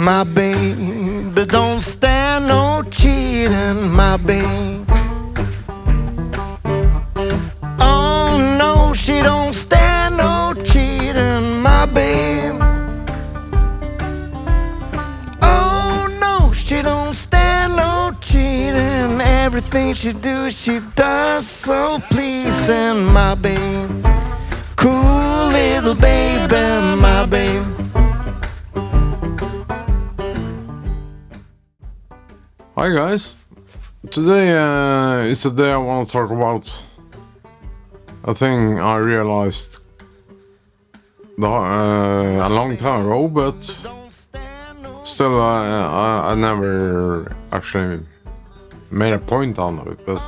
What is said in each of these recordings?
My baby don't stand no cheating, my baby. Oh no, she don't stand no cheating, my baby. Oh no, she don't stand no cheating. Everything she do, she does so pleasing, my baby. Cool little baby, my baby. Hi guys, today is the day I want to talk about a thing I realized a long time ago, but still I never actually made a point on it. But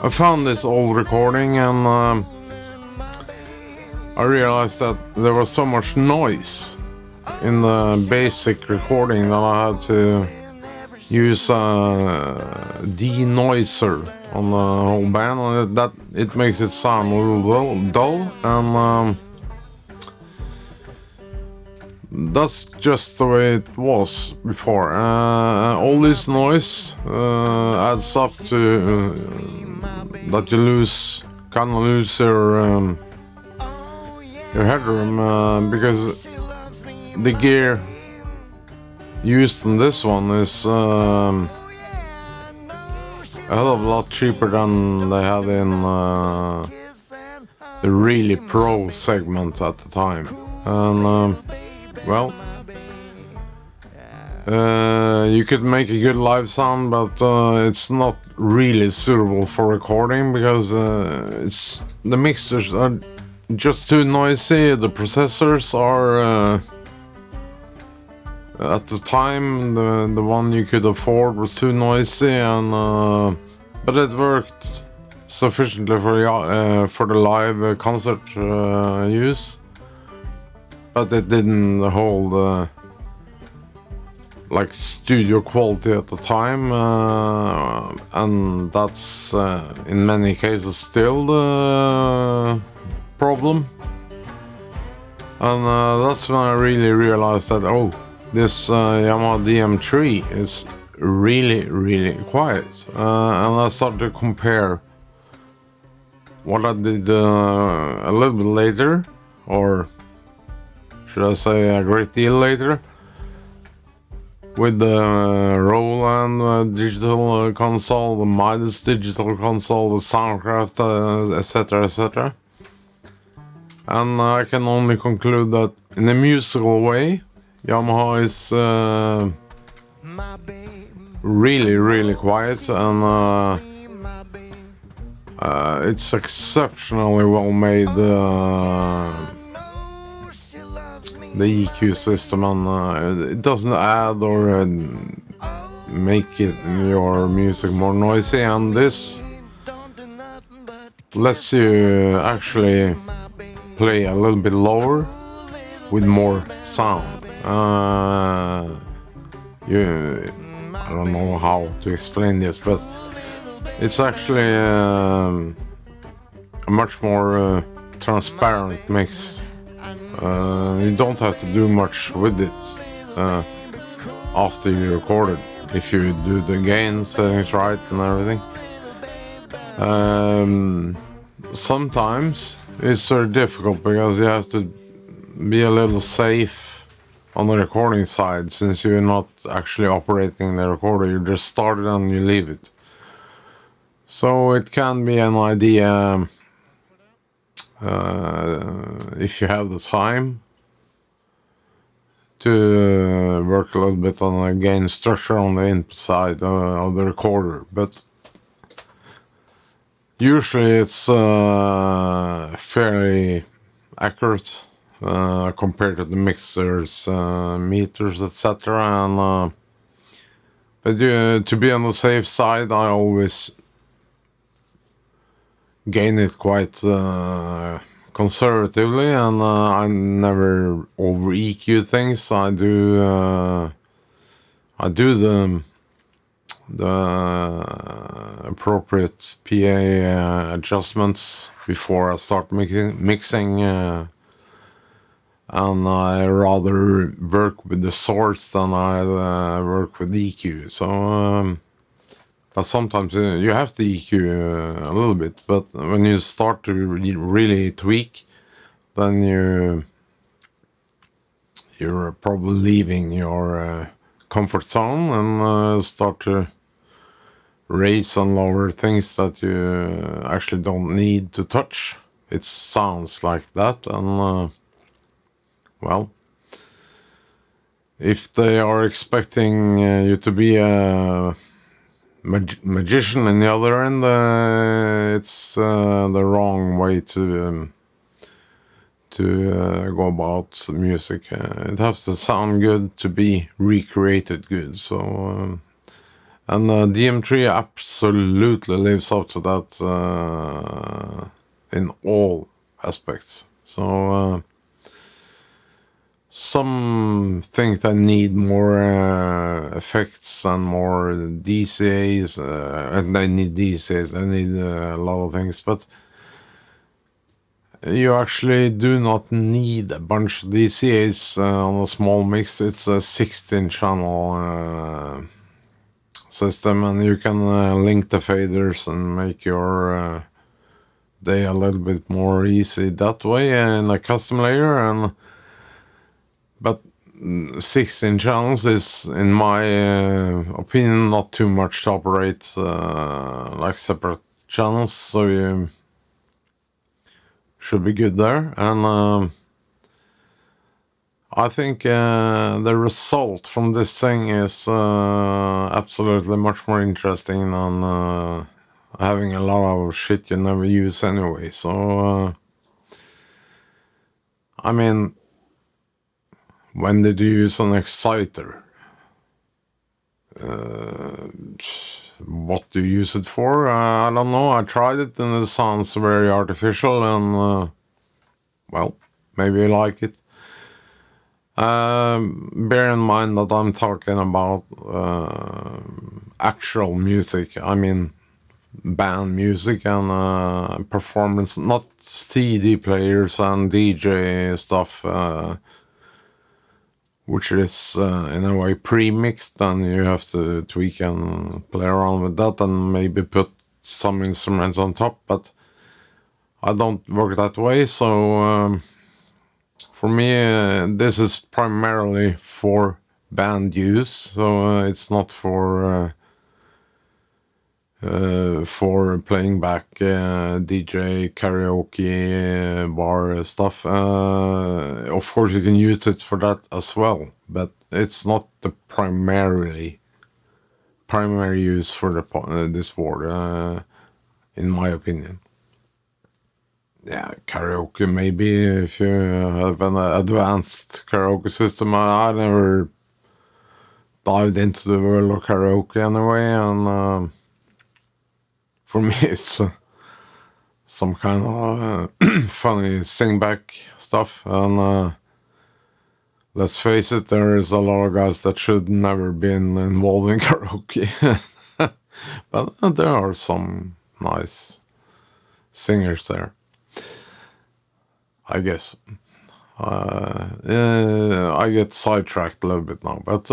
I found this old recording and I realized that there was so much noise in the basic recording that I had to use a denoiser on the whole band, and that it makes it sound a little dull, and that's just the way it was before. All this noise adds up to that you kind of lose your headroom, because the gear used in this one is a hell of a lot cheaper than they had in the really pro segment at the time. And you could make a good live sound, but it's not really suitable for recording because the mixers are just too noisy. The processors are at the time, the one you could afford was too noisy, and but it worked sufficiently for the live concert use. But it didn't hold like studio quality at the time, and that's in many cases still the problem. And that's when I really realized that this Yamaha DM3 is really quiet, and I started to compare what I did a little bit later, or should I say a great deal later, with the Roland digital console, the Midas digital console, the Soundcraft, etc. And I can only conclude that in a musical way, Yamaha is really quiet, and it's exceptionally well made, the EQ system, and it doesn't add or make your music more noisy, and this lets you actually play a little bit lower with more sound. I don't know how to explain this, but it's actually a much more transparent mix. You don't have to do much with it after you record it, if you do the gain settings right and everything. Sometimes it's very difficult because you have to be a little safe on the recording side, since you're not actually operating the recorder, you just start it and you leave it. So it can be an idea, if you have the time, to work a little bit on the gain structure on the inside of the recorder, but usually it's fairly accurate compared to the mixers, meters, etc. And but to be on the safe side, I always gain it quite conservatively, and I never over EQ things. I do the appropriate PA adjustments before I start mixing, and I rather work with the source than I work with EQ. So, but sometimes you have to EQ a little bit. But when you start to really tweak, then you're probably leaving your comfort zone and start to raise and lower things that you actually don't need to touch. It sounds like that, and well, if they are expecting you to be a magician in the other end, it's the wrong way to go about music. It has to sound good to be recreated good. So, and DM3 absolutely lives up to that in all aspects. So, some think they need more effects and more DCAs, and they need DCAs, they need a lot of things, but you actually do not need a bunch of DCAs on a small mix. It's a 16 channel system, and you can link the faders and make your day a little bit more easy that way in a custom layer. But 16 channels is, in my opinion, not too much to operate like separate channels, so you should be good there. And I think the result from this thing is absolutely much more interesting than having a lot of shit you never use anyway. So, I mean, when did you use an exciter? What do you use it for? I don't know. I tried it and it sounds very artificial, and well, maybe you like it. Bear in mind that I'm talking about actual music. I mean, band music and performance, not CD players and DJ stuff, which is in a way pre-mixed, and you have to tweak and play around with that and maybe put some instruments on top, but I don't work that way. So for me, this is primarily for band use, so it's not for playing back DJ karaoke bar stuff. Of course you can use it for that as well, but it's not the primary use for this board, in my opinion. Yeah, karaoke maybe if you have an advanced karaoke system. I never dived into the world of karaoke anyway, and for me, it's some kind of funny sing-back stuff, and let's face it, there is a lot of guys that should never been involved in karaoke, but there are some nice singers there, I guess. I get sidetracked a little bit now, but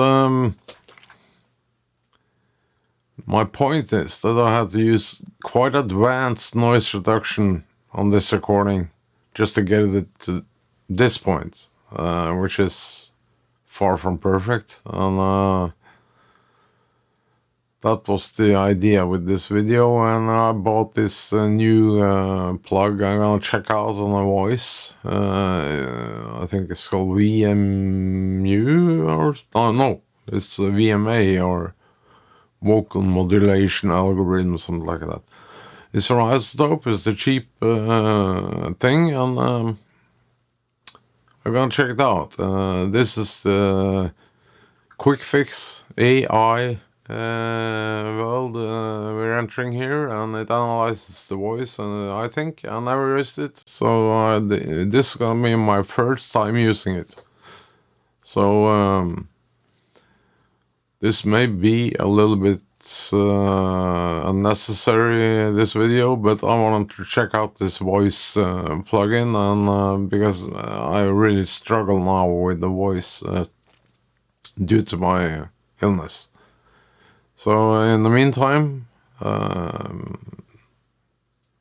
my point is that I had to use quite advanced noise reduction on this recording just to get it to this point, which is far from perfect. And that was the idea with this video, and I bought this new plug I'm gonna check out on my voice. I think it's called VMU, or no, it's VMA, or vocal modulation algorithm, something like that. It's from iZotope. It's the cheap thing, and I'm gonna check it out. This is the quick fix AI world we're entering here, and it analyzes the voice, and I think I never used it, so this is gonna be my first time using it. So this may be a little bit unnecessary, this video, but I wanted to check out this voice plugin, and because I really struggle now with the voice due to my illness. So in the meantime,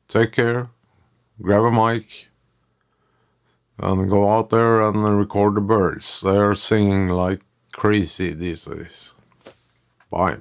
take care, grab a mic, and go out there and record the birds. They are singing like crazy these days. Bye.